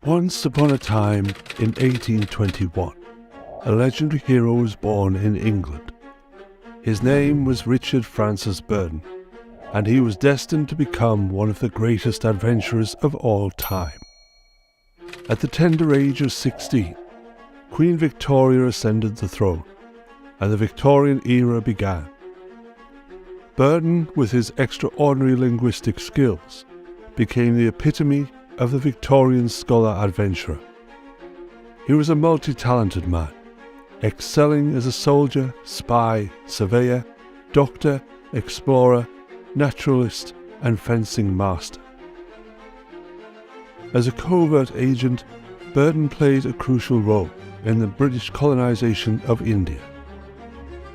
Once upon a time in 1821, a legendary hero was born in England. His name was Richard Francis Burton, and he was destined to become one of the greatest adventurers of all time. At the tender age of 16, Queen Victoria ascended the throne, and the Victorian era began. Burton, with his extraordinary linguistic skills, became the epitome of the Victorian scholar-adventurer. He was a multi-talented man, excelling as a soldier, spy, surveyor, doctor, explorer, naturalist, and fencing master. As a covert agent, Burton played a crucial role in the British colonization of India.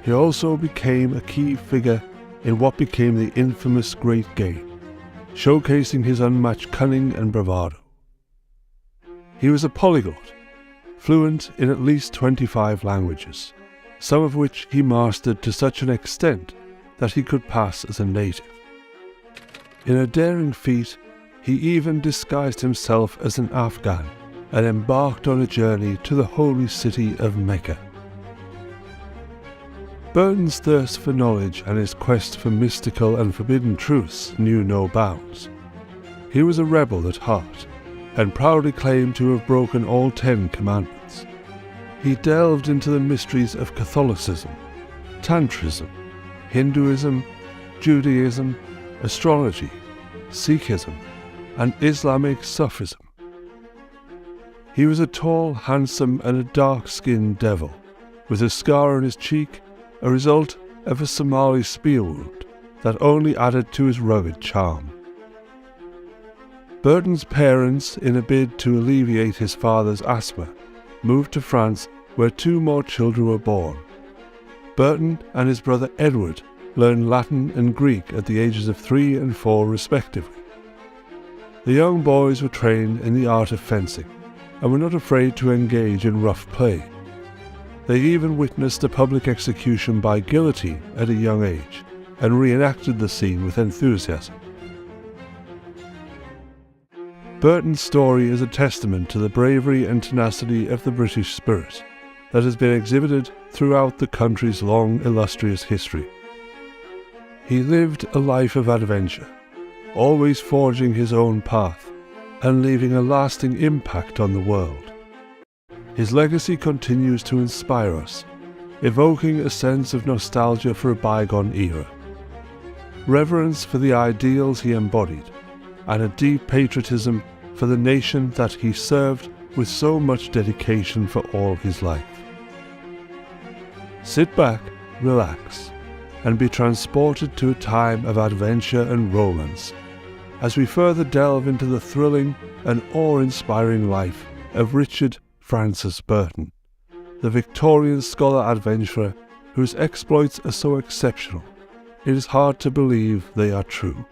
He also became a key figure in what became the infamous Great Game, showcasing his unmatched cunning and bravado. He was a polyglot, fluent in at least 25 languages, some of which he mastered to such an extent that he could pass as a native. In a daring feat, he even disguised himself as an Afghan and embarked on a journey to the holy city of Mecca. Burton's thirst for knowledge and his quest for mystical and forbidden truths knew no bounds. He was a rebel at heart, and proudly claimed to have broken all 10 commandments. He delved into the mysteries of Catholicism, Tantrism, Hinduism, Judaism, astrology, Sikhism, and Islamic Sufism. He was a tall, handsome, and a dark-skinned devil, with a scar on his cheek, a result of a Somali spear wound that only added to his rugged charm. Burton's parents, in a bid to alleviate his father's asthma, moved to France, where 2 more children were born. Burton and his brother Edward learned Latin and Greek at the ages of 3 and 4 respectively. The young boys were trained in the art of fencing, and were not afraid to engage in rough play. They even witnessed a public execution by guillotine at a young age, and reenacted the scene with enthusiasm. Burton's story is a testament to the bravery and tenacity of the British spirit that has been exhibited throughout the country's long, illustrious history. He lived a life of adventure, always forging his own path and leaving a lasting impact on the world. His legacy continues to inspire us, evoking a sense of nostalgia for a bygone era, reverence for the ideals he embodied, and a deep patriotism for the nation that he served with so much dedication for all his life. Sit back, relax, and be transported to a time of adventure and romance as we further delve into the thrilling and awe-inspiring life of Richard Francis Burton, the Victorian scholar-adventurer whose exploits are so exceptional, it is hard to believe they are true.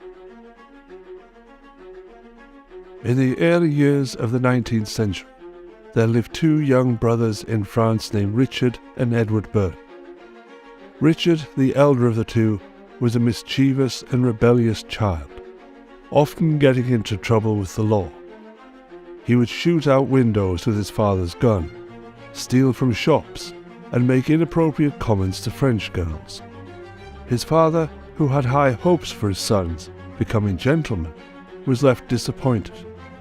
In the early years of the 19th century, there lived 2 young brothers in France named Richard and Edward Burton. Richard, the elder of the 2, was a mischievous and rebellious child, often getting into trouble with the law. He would shoot out windows with his father's gun, steal from shops, and make inappropriate comments to French girls. His father, who had high hopes for his sons becoming gentlemen, was left disappointed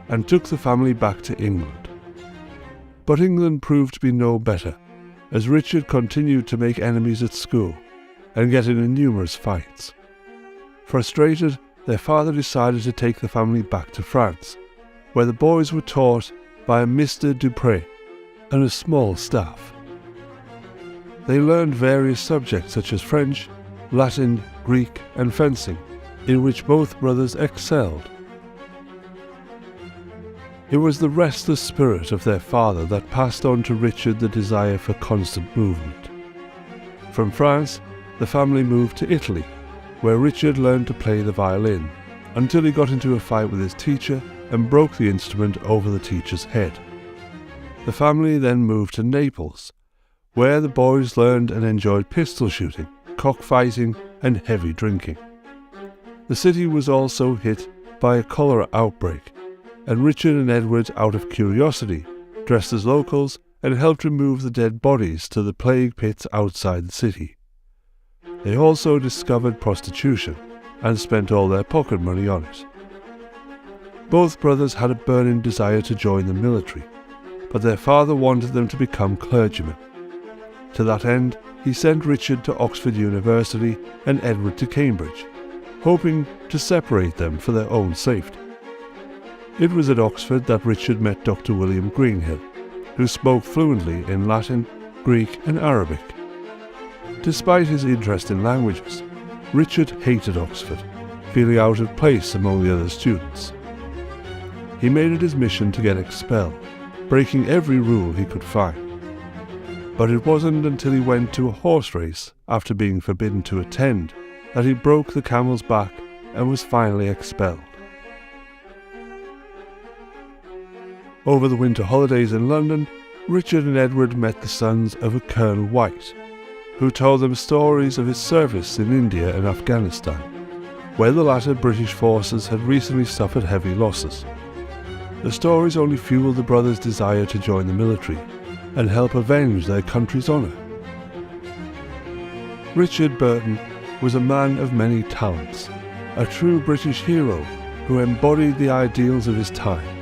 and took the family back to England. But England proved to be no better, as Richard continued to make enemies at school and get into numerous fights. Frustrated, their father decided to take the family back to France, where the boys were taught by a Mr. Dupré and a small staff. They learned various subjects such as French, Latin, Greek, and fencing, in which both brothers excelled. It was the restless spirit of their father that passed on to Richard the desire for constant movement. From France, the family moved to Italy, where Richard learned to play the violin, until he got into a fight with his teacher and broke the instrument over the teacher's head. The family then moved to Naples, where the boys learned and enjoyed pistol shooting, cockfighting, and heavy drinking. The city was also hit by a cholera outbreak, and Richard and Edward, out of curiosity, dressed as locals and helped remove the dead bodies to the plague pits outside the city. They also discovered prostitution and spent all their pocket money on it. Both brothers had a burning desire to join the military, but their father wanted them to become clergymen. To that end, he sent Richard to Oxford University and Edward to Cambridge, hoping to separate them for their own safety. It was at Oxford that Richard met Dr. William Greenhill, who spoke fluently in Latin, Greek and Arabic. Despite his interest in languages, Richard hated Oxford, feeling out of place among the other students. He made it his mission to get expelled, breaking every rule he could find. But it wasn't until he went to a horse race after being forbidden to attend that he broke the camel's back and was finally expelled. Over the winter holidays in London, Richard and Edward met the sons of a Colonel White, who told them stories of his service in India and Afghanistan, where the latter British forces had recently suffered heavy losses. The stories only fueled the brothers' desire to join the military and help avenge their country's honour. Richard Burton was a man of many talents, a true British hero who embodied the ideals of his time.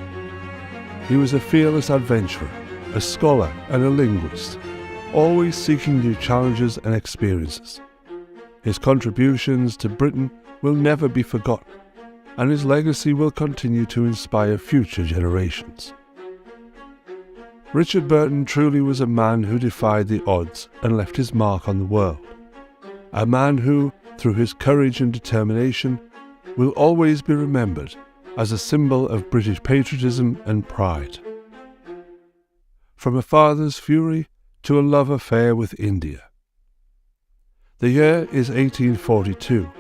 He was a fearless adventurer, a scholar and a linguist, always seeking new challenges and experiences. His contributions to Britain will never be forgotten, and his legacy will continue to inspire future generations. Richard Burton truly was a man who defied the odds and left his mark on the world. A man who, through his courage and determination, will always be remembered as a symbol of British patriotism and pride. From a father's fury to a love affair with India. The year is 1842,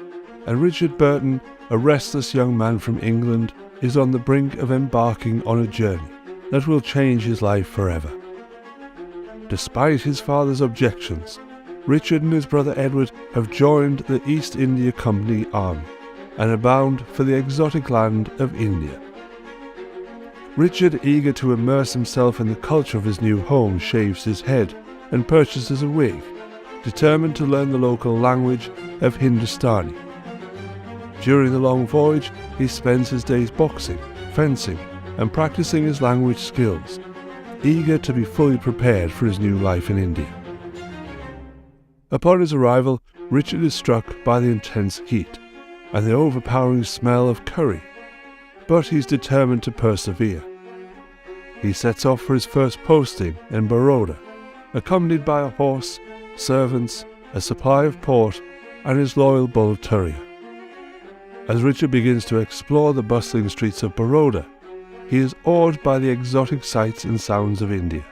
and Richard Burton, a restless young man from England, is on the brink of embarking on a journey that will change his life forever. Despite his father's objections, Richard and his brother Edward have joined the East India Company army and are bound for the exotic land of India. Richard, eager to immerse himself in the culture of his new home, shaves his head and purchases a wig, determined to learn the local language of Hindustani. During the long voyage, he spends his days boxing, fencing, and practicing his language skills, eager to be fully prepared for his new life in India. Upon his arrival, Richard is struck by the intense heat and the overpowering smell of curry, but he's determined to persevere. He sets off for his first posting in Baroda, accompanied by a horse, servants, a supply of port, and his loyal bull terrier. As Richard begins to explore the bustling streets of Baroda, he is awed by the exotic sights and sounds of India.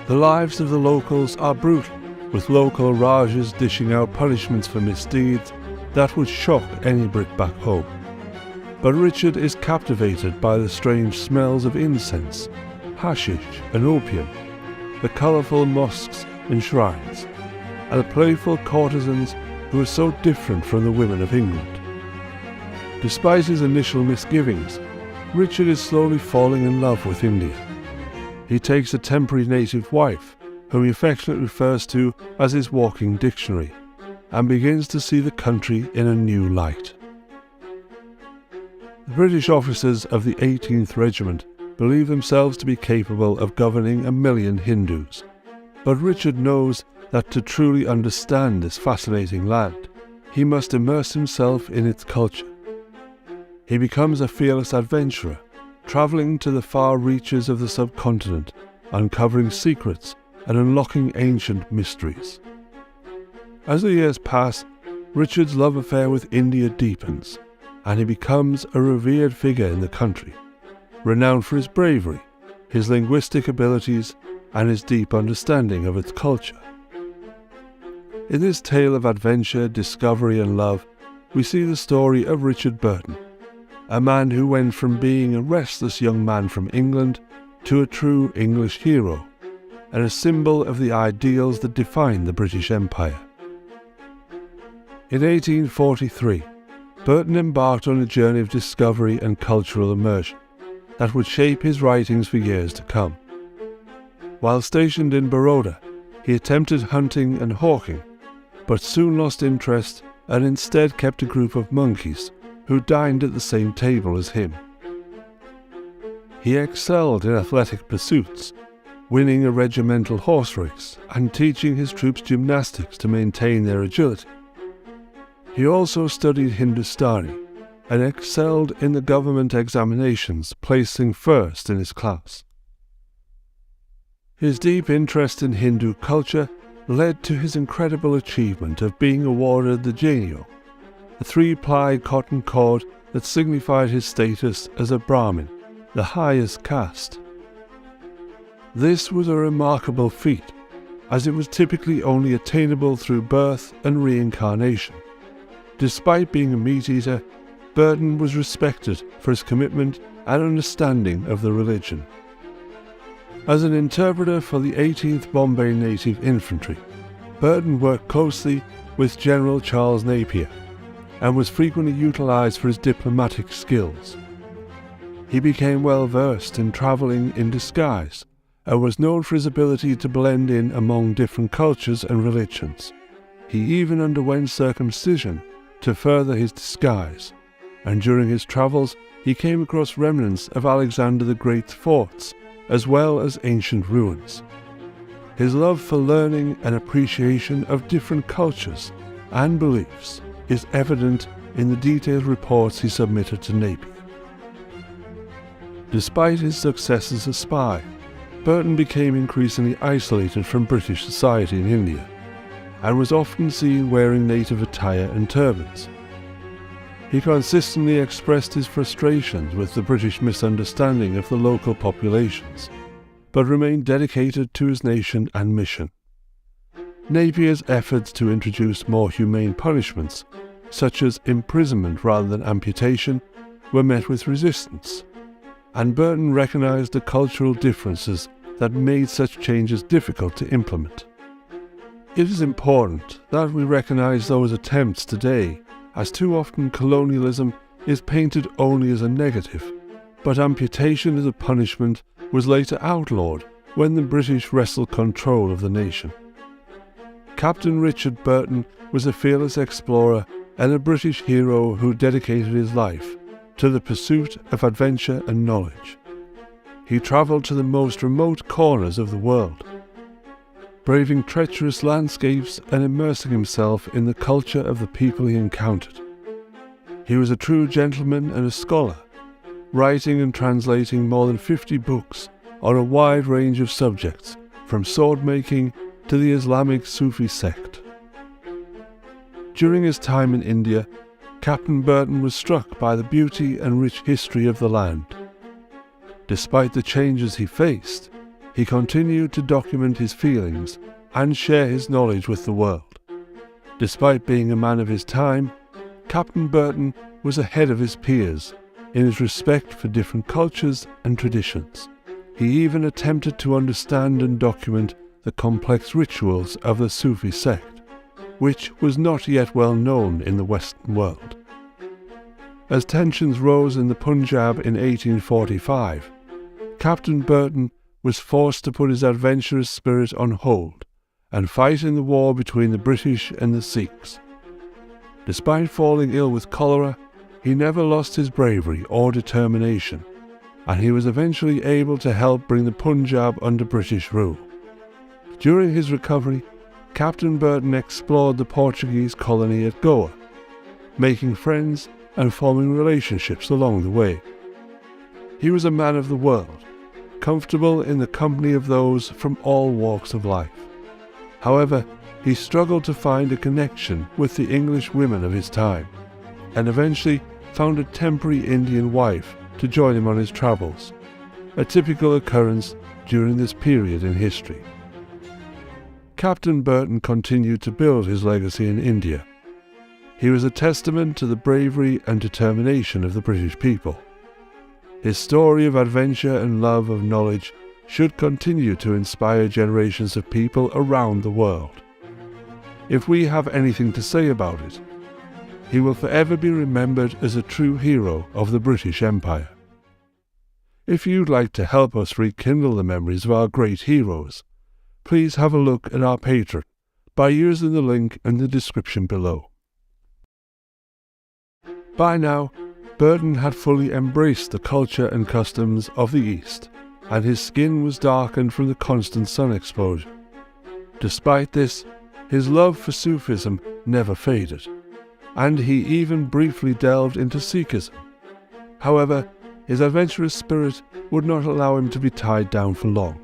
The lives of the locals are brutal, with local Rajas dishing out punishments for misdeeds that would shock any Brit back home. But Richard is captivated by the strange smells of incense, hashish and opium, the colourful mosques and shrines, and the playful courtesans who are so different from the women of England. Despite his initial misgivings, Richard is slowly falling in love with India. He takes a temporary native wife, whom he affectionately refers to as his walking dictionary, and begins to see the country in a new light. The British officers of the 18th Regiment believe themselves to be capable of governing 1 million Hindus, but Richard knows that to truly understand this fascinating land, he must immerse himself in its culture. He becomes a fearless adventurer, travelling to the far reaches of the subcontinent, uncovering secrets and unlocking ancient mysteries. As the years pass, Richard's love affair with India deepens, and he becomes a revered figure in the country, renowned for his bravery, his linguistic abilities, and his deep understanding of its culture. In this tale of adventure, discovery and love, we see the story of Richard Burton, a man who went from being a restless young man from England to a true English hero, and a symbol of the ideals that defined the British Empire. In 1843, Burton embarked on a journey of discovery and cultural immersion that would shape his writings for years to come. While stationed in Baroda, he attempted hunting and hawking, but soon lost interest and instead kept a group of monkeys who dined at the same table as him. He excelled in athletic pursuits, winning a regimental horse race and teaching his troops gymnastics to maintain their agility. He also studied Hindustani and excelled in the government examinations, placing first in his class. His deep interest in Hindu culture led to his incredible achievement of being awarded the Janio, a 3-ply cotton cord that signified his status as a Brahmin, the highest caste. This was a remarkable feat, as it was typically only attainable through birth and reincarnation. Despite being a meat-eater, Burton was respected for his commitment and understanding of the religion. As an interpreter for the 18th Bombay Native Infantry, Burton worked closely with General Charles Napier and was frequently utilised for his diplomatic skills. He became well versed in travelling in disguise and was known for his ability to blend in among different cultures and religions. He even underwent circumcision to further his disguise, and during his travels he came across remnants of Alexander the Great's forts as well as ancient ruins. His love for learning and appreciation of different cultures and beliefs is evident in the detailed reports he submitted to Napier. Despite his success as a spy, Burton became increasingly isolated from British society in India, and was often seen wearing native attire and turbans. He consistently expressed his frustrations with the British misunderstanding of the local populations, but remained dedicated to his nation and mission. Napier's efforts to introduce more humane punishments, such as imprisonment rather than amputation, were met with resistance, and Burton recognized the cultural differences that made such changes difficult to implement. It is important that we recognize those attempts today, as too often colonialism is painted only as a negative, but amputation as a punishment was later outlawed when the British wrested control of the nation. Captain Richard Burton was a fearless explorer and a British hero who dedicated his life to the pursuit of adventure and knowledge. He travelled to the most remote corners of the world, braving treacherous landscapes and immersing himself in the culture of the people he encountered. He was a true gentleman and a scholar, writing and translating more than 50 books on a wide range of subjects, from sword-making to the Islamic Sufi sect. During his time in India, Captain Burton was struck by the beauty and rich history of the land. Despite the changes he faced, he continued to document his feelings and share his knowledge with the world. Despite being a man of his time, Captain Burton was ahead of his peers in his respect for different cultures and traditions. He even attempted to understand and document the complex rituals of the Sufi sect, which was not yet well known in the Western world. As tensions rose in the Punjab in 1845, Captain Burton was forced to put his adventurous spirit on hold and fight in the war between the British and the Sikhs. Despite falling ill with cholera, he never lost his bravery or determination, and he was eventually able to help bring the Punjab under British rule. During his recovery, Captain Burton explored the Portuguese colony at Goa, making friends and forming relationships along the way. He was a man of the world, comfortable in the company of those from all walks of life. However, he struggled to find a connection with the English women of his time, and eventually found a temporary Indian wife to join him on his travels, a typical occurrence during this period in history. Captain Burton continued to build his legacy in India. He was a testament to the bravery and determination of the British people. His story of adventure and love of knowledge should continue to inspire generations of people around the world. If we have anything to say about it, he will forever be remembered as a true hero of the British Empire. If you'd like to help us rekindle the memories of our great heroes, please have a look at our Patreon by using the link in the description below. By now, Burton had fully embraced the culture and customs of the East, and his skin was darkened from the constant sun exposure. Despite this, his love for Sufism never faded, and he even briefly delved into Sikhism. However, his adventurous spirit would not allow him to be tied down for long.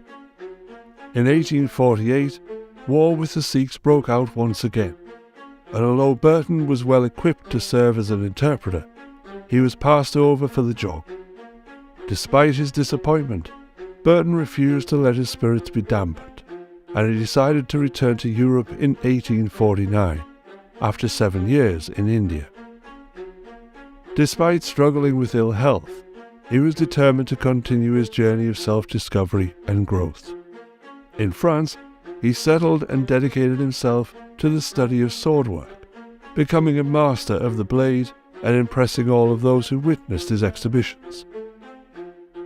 In 1848, war with the Sikhs broke out once again, and although Burton was well equipped to serve as an interpreter, he was passed over for the job. Despite his disappointment, Burton refused to let his spirits be dampened, and he decided to return to Europe in 1849, after 7 years in India. Despite struggling with ill health, he was determined to continue his journey of self-discovery and growth. In France, he settled and dedicated himself to the study of swordwork, becoming a master of the blade and impressing all of those who witnessed his exhibitions.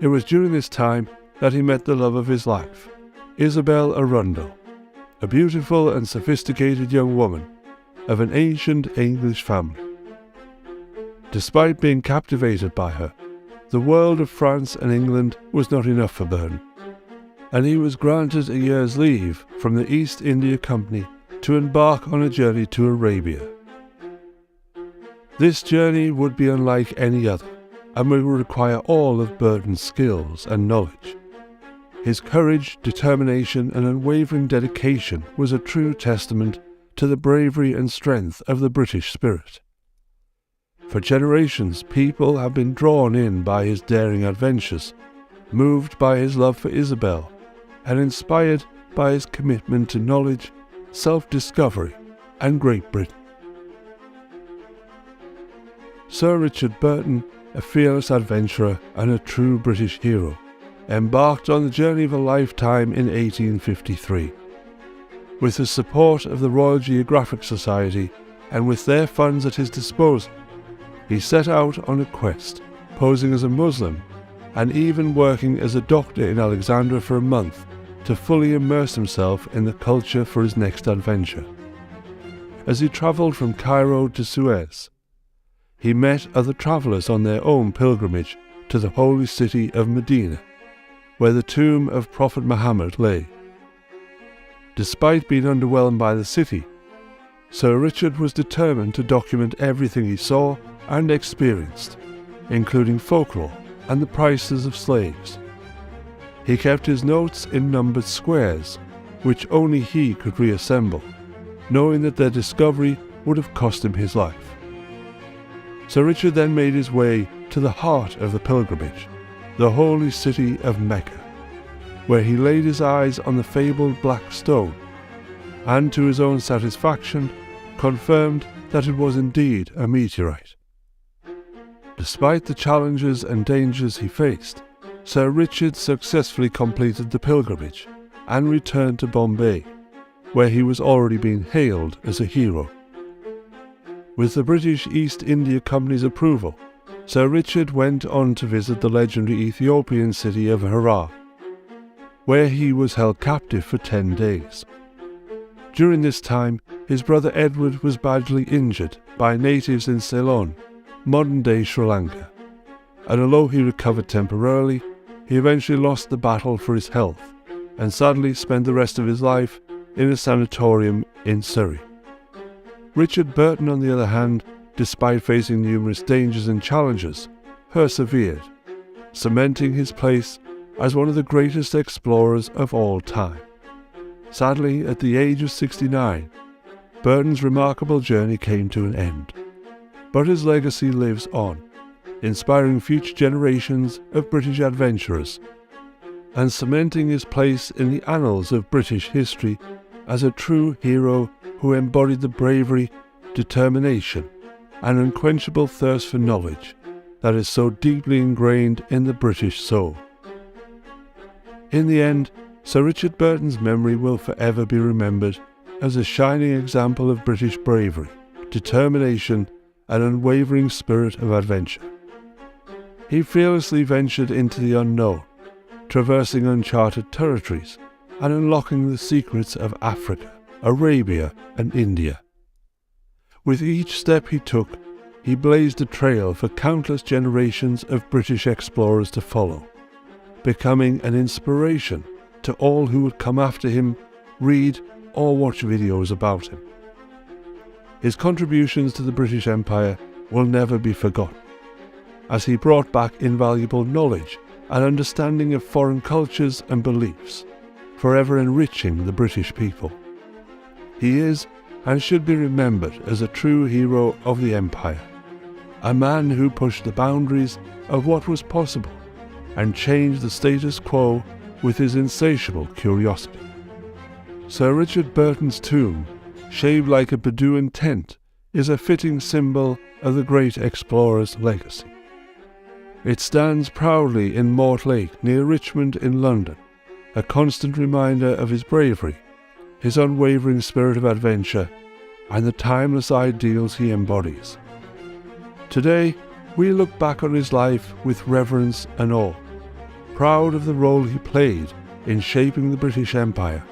It was during this time that he met the love of his life, Isabel Arundel, a beautiful and sophisticated young woman of an ancient English family. Despite being captivated by her, the world of France and England was not enough for Burton, and he was granted a year's leave from the East India Company to embark on a journey to Arabia. This journey would be unlike any other, and would require all of Burton's skills and knowledge. His courage, determination, and unwavering dedication was a true testament to the bravery and strength of the British spirit. For generations, people have been drawn in by his daring adventures, moved by his love for Isabel, and inspired by his commitment to knowledge, self-discovery, and Great Britain. Sir Richard Burton, a fearless adventurer and a true British hero, embarked on the journey of a lifetime in 1853. With the support of the Royal Geographic Society and with their funds at his disposal, he set out on a quest, posing as a Muslim and even working as a doctor in Alexandria for a month to fully immerse himself in the culture for his next adventure. As he travelled from Cairo to Suez, he met other travellers on their own pilgrimage to the holy city of Medina, where the tomb of Prophet Muhammad lay. Despite being underwhelmed by the city, Sir Richard was determined to document everything he saw and experienced, including folklore and the prices of slaves. He kept his notes in numbered squares, which only he could reassemble, knowing that their discovery would have cost him his life. Sir Richard then made his way to the heart of the pilgrimage, the holy city of Mecca, where he laid his eyes on the fabled black stone, and to his own satisfaction confirmed that it was indeed a meteorite. Despite the challenges and dangers he faced, Sir Richard successfully completed the pilgrimage and returned to Bombay, where he was already being hailed as a hero. With the British East India Company's approval, Sir Richard went on to visit the legendary Ethiopian city of Harar, where he was held captive for 10 days. During this time, his brother Edward was badly injured by natives in Ceylon, modern-day Sri Lanka, and although he recovered temporarily, he eventually lost the battle for his health, and sadly spent the rest of his life in a sanatorium in Surrey. Richard Burton, on the other hand, despite facing numerous dangers and challenges, persevered, cementing his place as one of the greatest explorers of all time. Sadly, at the age of 69, Burton's remarkable journey came to an end, but his legacy lives on, inspiring future generations of British adventurers, and cementing his place in the annals of British history as a true hero who embodied the bravery, determination, and unquenchable thirst for knowledge that is so deeply ingrained in the British soul. In the end, Sir Richard Burton's memory will forever be remembered as a shining example of British bravery, determination, an unwavering spirit of adventure. He fearlessly ventured into the unknown, traversing uncharted territories and unlocking the secrets of Africa, Arabia, and India. With each step he took, he blazed a trail for countless generations of British explorers to follow, becoming an inspiration to all who would come after him, read, or watch videos about him. His contributions to the British Empire will never be forgotten, as he brought back invaluable knowledge and understanding of foreign cultures and beliefs, forever enriching the British people. He is and should be remembered as a true hero of the Empire, a man who pushed the boundaries of what was possible and changed the status quo with his insatiable curiosity. Sir Richard Burton's tomb, shaped like a Bedouin tent, is a fitting symbol of the great explorer's legacy. It stands proudly in Mortlake near Richmond in London, a constant reminder of his bravery, his unwavering spirit of adventure, and the timeless ideals he embodies. Today, we look back on his life with reverence and awe, proud of the role he played in shaping the British Empire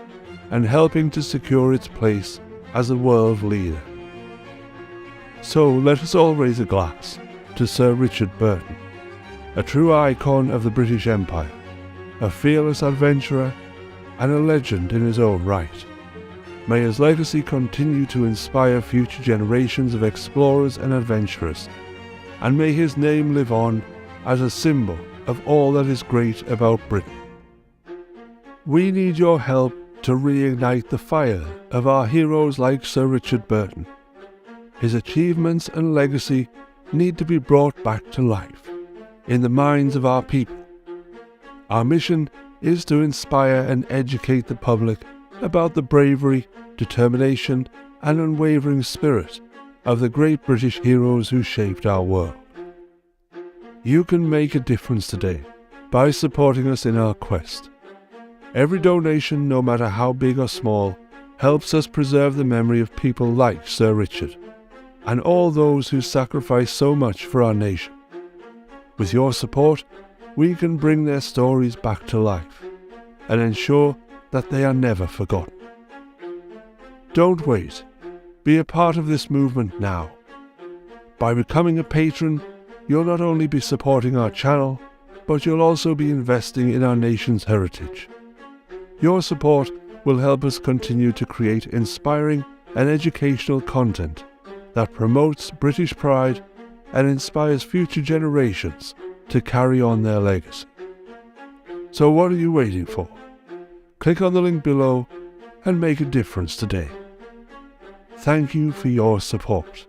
and helping to secure its place as a world leader. So let us all raise a glass to Sir Richard Burton, a true icon of the British Empire, a fearless adventurer, and a legend in his own right. May his legacy continue to inspire future generations of explorers and adventurers, and may his name live on as a symbol of all that is great about Britain. We need your help to reignite the fire of our heroes like Sir Richard Burton. His achievements and legacy need to be brought back to life in the minds of our people. Our mission is to inspire and educate the public about the bravery, determination, and unwavering spirit of the great British heroes who shaped our world. You can make a difference today by supporting us in our quest. Every donation, no matter how big or small, helps us preserve the memory of people like Sir Richard and all those who sacrificed so much for our nation. With your support, we can bring their stories back to life and ensure that they are never forgotten. Don't wait. Be a part of this movement now. By becoming a patron, you'll not only be supporting our channel, but you'll also be investing in our nation's heritage. Your support will help us continue to create inspiring and educational content that promotes British pride and inspires future generations to carry on their legacy. So what are you waiting for? Click on the link below and make a difference today. Thank you for your support.